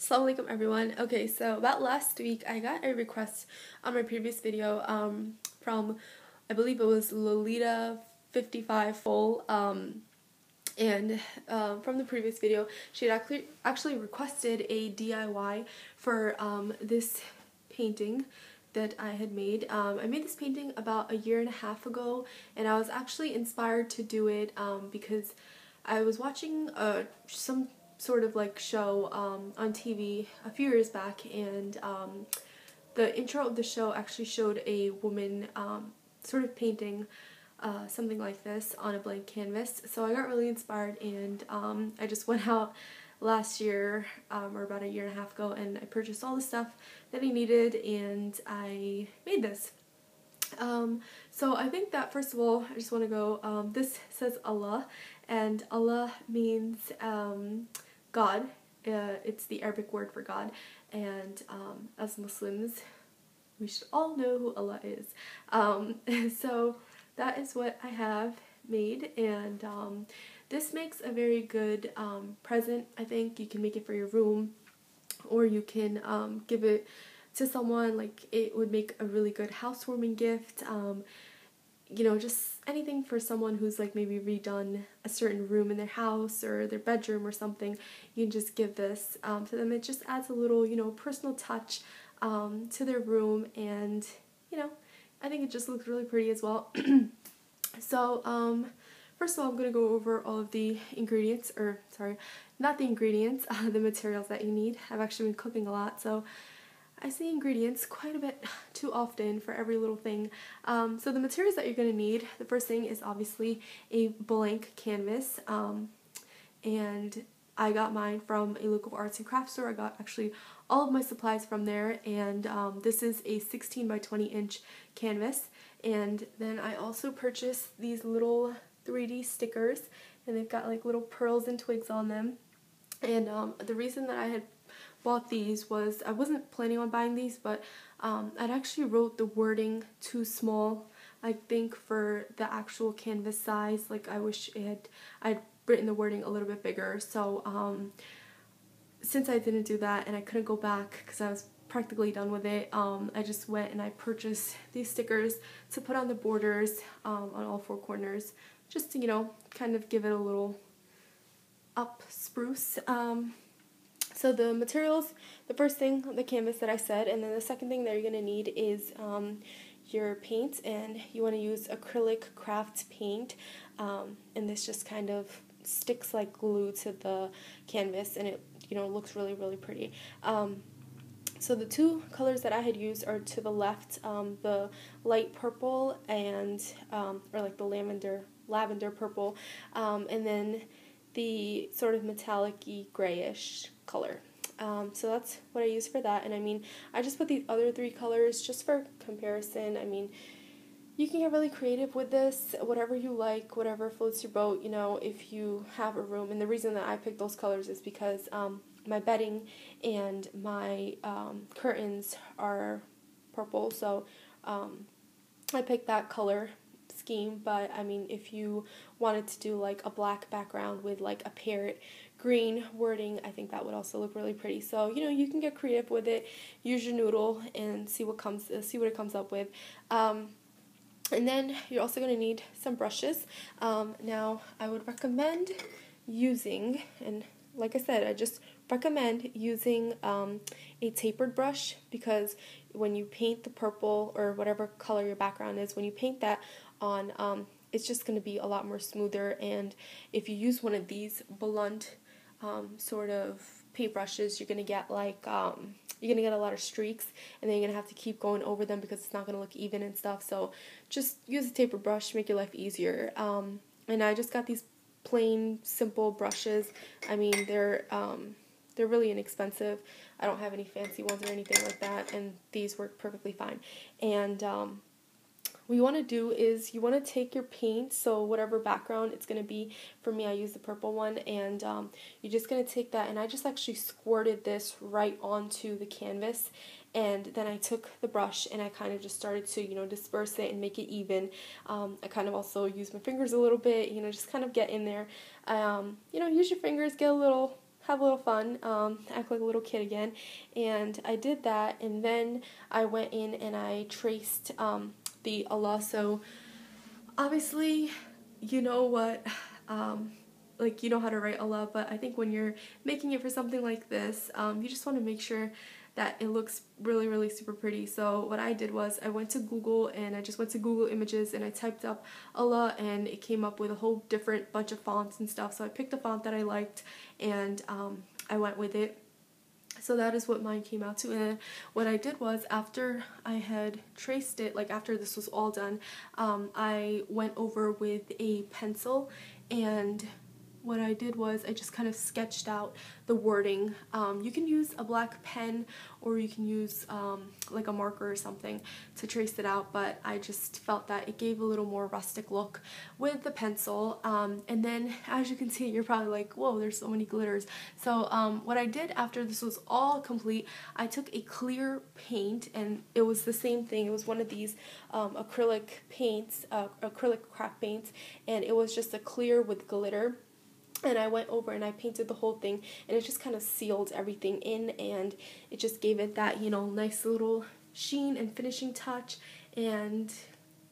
Assalamu alaikum everyone. Okay, so about last week I got a request on my previous video from I believe it was Lolita55 Full and from the previous video she had actually requested a DIY for this painting that I had made. I made this painting about a year and a half ago, and I was actually inspired to do it because I was watching some sort of like show on TV a few years back, and the intro of the show actually showed a woman sort of painting something like this on a blank canvas. So I got really inspired, and I just went out last year or about a year and a half ago, and I purchased all the stuff that I needed and I made this. So I think that first of all I just want to go, this says Allah, and Allah means God. It's the Arabic word for God, and as Muslims we should all know who Allah is. So that is what I have made, and this makes a very good present. I think you can make it for your room, or you can give it to someone. Like, it would make a really good housewarming gift. You know, just anything for someone who's like maybe redone a certain room in their house or their bedroom or something. You can just give this to them. It just adds a little, you know, personal touch to their room, and you know, I think it just looks really pretty as well. So first of all, I'm going to go over all of the ingredients, or sorry, not the ingredients, the materials that you need. I've actually been cooking a lot, so I see ingredients quite a bit too often for every little thing. So the materials that you're going to need, the first thing is obviously a blank canvas, and I got mine from a local arts and crafts store. I got actually all of my supplies from there, and this is a 16 by 20 inch canvas. And then I also purchased these little 3D stickers, and they've got like little pearls and twigs on them. And the reason that I had bought these was I wasn't planning on buying these, but I'd actually wrote the wording too small, I think, for the actual canvas size. Like, I wish I'd written the wording a little bit bigger. So since I didn't do that and I couldn't go back because I was practically done with it, I just went and I purchased these stickers to put on the borders on all four corners, just to, you know, kind of give it a little up spruce. So the materials, the first thing, the canvas that I said, and then the second thing that you're going to need is your paint, and you want to use acrylic craft paint, and this just kind of sticks like glue to the canvas, and it, you know, looks really, really pretty. So the two colors that I had used are to the left, the light purple and, or like the lavender purple, and then the sort of metallic-y grayish color. So that's what I use for that. And I mean, I just put these other three colors just for comparison. I mean, you can get really creative with this, whatever you like, whatever floats your boat, you know, if you have a room. And the reason that I picked those colors is because my bedding and my curtains are purple, so I picked that color scheme. But I mean, if you wanted to do like a black background with like a parrot green wording, I think that would also look really pretty. So, you know, you can get creative with it, use your noodle and see what it comes up with. And then you're also going to need some brushes. Now, I would recommend using, and like I said, I just recommend using a tapered brush, because when you paint the purple or whatever color your background is, when you paint that on, it's just going to be a lot more smoother. And if you use one of these blunt sort of paintbrushes, you're going to get like you're going to get a lot of streaks, and then you're going to have to keep going over them because it's not going to look even and stuff. So just use a tapered brush to make your life easier. And I just got these plain, simple brushes. I mean, they're really inexpensive. I don't have any fancy ones or anything like that, and these work perfectly fine. And what you want to do is you want to take your paint, so whatever background it's going to be. For me, I use the purple one, and you're just going to take that, and I just actually squirted this right onto the canvas, and then I took the brush and I kind of just started to, you know, disperse it and make it even. I kind of also used my fingers a little bit, you know, just kind of get in there. You know, use your fingers, get a little have a little fun, act like a little kid again, and I did that, and then I went in and I traced the Allah. So obviously, you know what, like you know how to write Allah, but I think when you're making it for something like this, you just want to make sure that it looks really, really super pretty. So what I did was I went to Google, and I just went to Google Images, and I typed up Allah, and it came up with a whole different bunch of fonts and stuff. So I picked a font that I liked, and I went with it. So that is what mine came out to. And then what I did was, after I had traced it, like after this was all done, I went over with a pencil, and what I did was I just kind of sketched out the wording. You can use a black pen, or you can use like a marker or something to trace it out, but I just felt that it gave a little more rustic look with the pencil. And then, as you can see, you're probably like, whoa, there's so many glitters. So what I did after this was all complete, I took a clear paint, and it was the same thing. It was one of these acrylic paints, acrylic craft paints, and it was just a clear with glitter. And I went over and I painted the whole thing, and it just kind of sealed everything in, and it just gave it that, you know, nice little sheen and finishing touch, and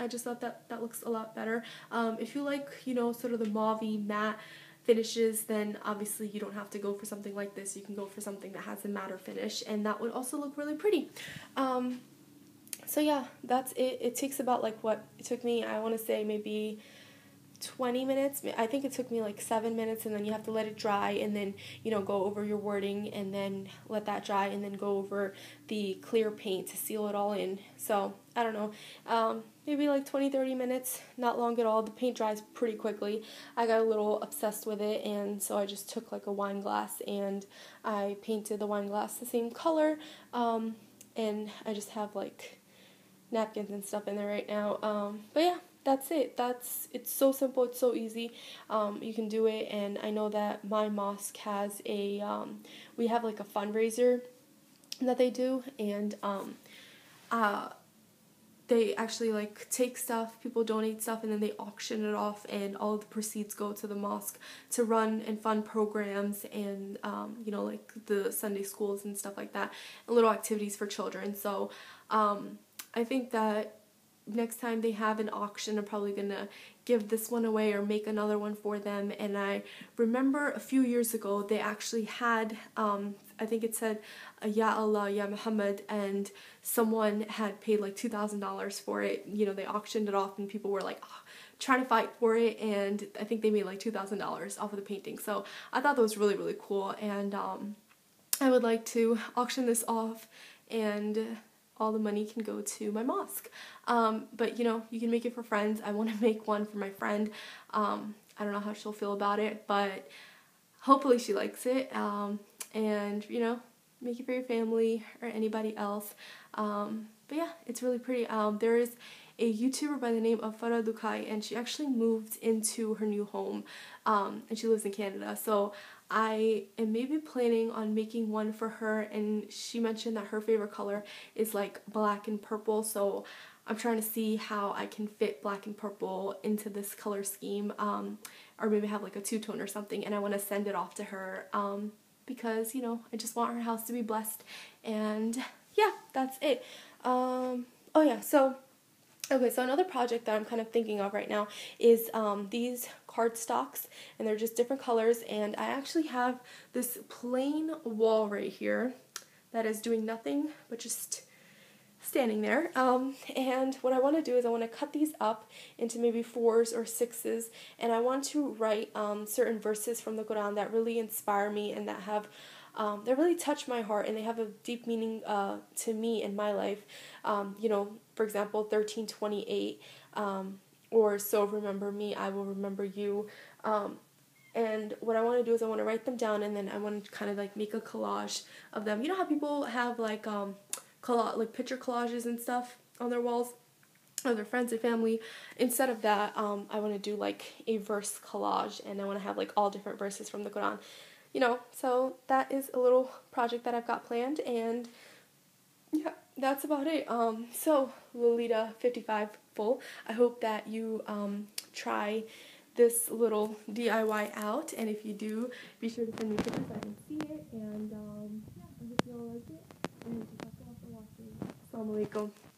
I just thought that that looks a lot better. If you like, you know, sort of the mauve-y matte finishes, then obviously you don't have to go for something like this. You can go for something that has a matter finish, and that would also look really pretty. So yeah, that's it. It takes about, like, what it took me, I want to say maybe 20 minutes. I think it took me like 7 minutes, and then you have to let it dry, and then, you know, go over your wording, and then let that dry, and then go over the clear paint to seal it all in. So I don't know, maybe like 20-30 minutes, not long at all. The paint dries pretty quickly. I got a little obsessed with it, and so I just took like a wine glass, and I painted the wine glass the same color, and I just have like napkins and stuff in there right now. But yeah, that's it. It's so simple, it's so easy. You can do it, and I know that my mosque has a, we have like a fundraiser that they do, and they actually like take stuff, people donate stuff, and then they auction it off, and all of the proceeds go to the mosque to run and fund programs, and you know, like the Sunday schools and stuff like that, and little activities for children. So I think that next time they have an auction, I'm probably gonna give this one away or make another one for them. And I remember a few years ago they actually had, I think it said Ya Allah, Ya Muhammad, and someone had paid like $2,000 for it. You know, they auctioned it off, and people were like, oh, trying to fight for it, and I think they made like $2,000 off of the painting. So I thought that was really, really cool, and I would like to auction this off, and all the money can go to my mosque. But you know, you can make it for friends. I want to make one for my friend. I don't know how she'll feel about it, but hopefully she likes it. And you know, make it for your family or anybody else. But yeah, it's really pretty. There is a YouTuber by the name of Farah Dukai, and she actually moved into her new home, and she lives in Canada. So I am maybe planning on making one for her, and she mentioned that her favorite color is like black and purple, so I'm trying to see how I can fit black and purple into this color scheme, or maybe have like a two-tone or something, and I want to send it off to her, because, you know, I just want her house to be blessed, and yeah, that's it. Oh yeah, so okay, so another project that I'm kind of thinking of right now is these cardstocks, and they're just different colors, and I actually have this plain wall right here that is doing nothing but just standing there, and what I want to do is I want to cut these up into maybe 4s or 6s, and I want to write certain verses from the Quran that really inspire me, and that have that really touch my heart, and they have a deep meaning to me in my life. You know, for example, 13:28, or so remember me, I will remember you. And what I want to do is I want to write them down, and then I want to kind of like make a collage of them. You know how people have like like picture collages and stuff on their walls of their friends and family? Instead of that, I want to do like a verse collage, and I want to have like all different verses from the Quran. You know, so that is a little project that I've got planned, and yeah, that's about it. So Lolita 55 full. I hope that you try this little DIY out, and if you do, be sure to send me pictures so I can see it, and yeah, I hope you all like it, and thank you for watching. Assalamu alaikum.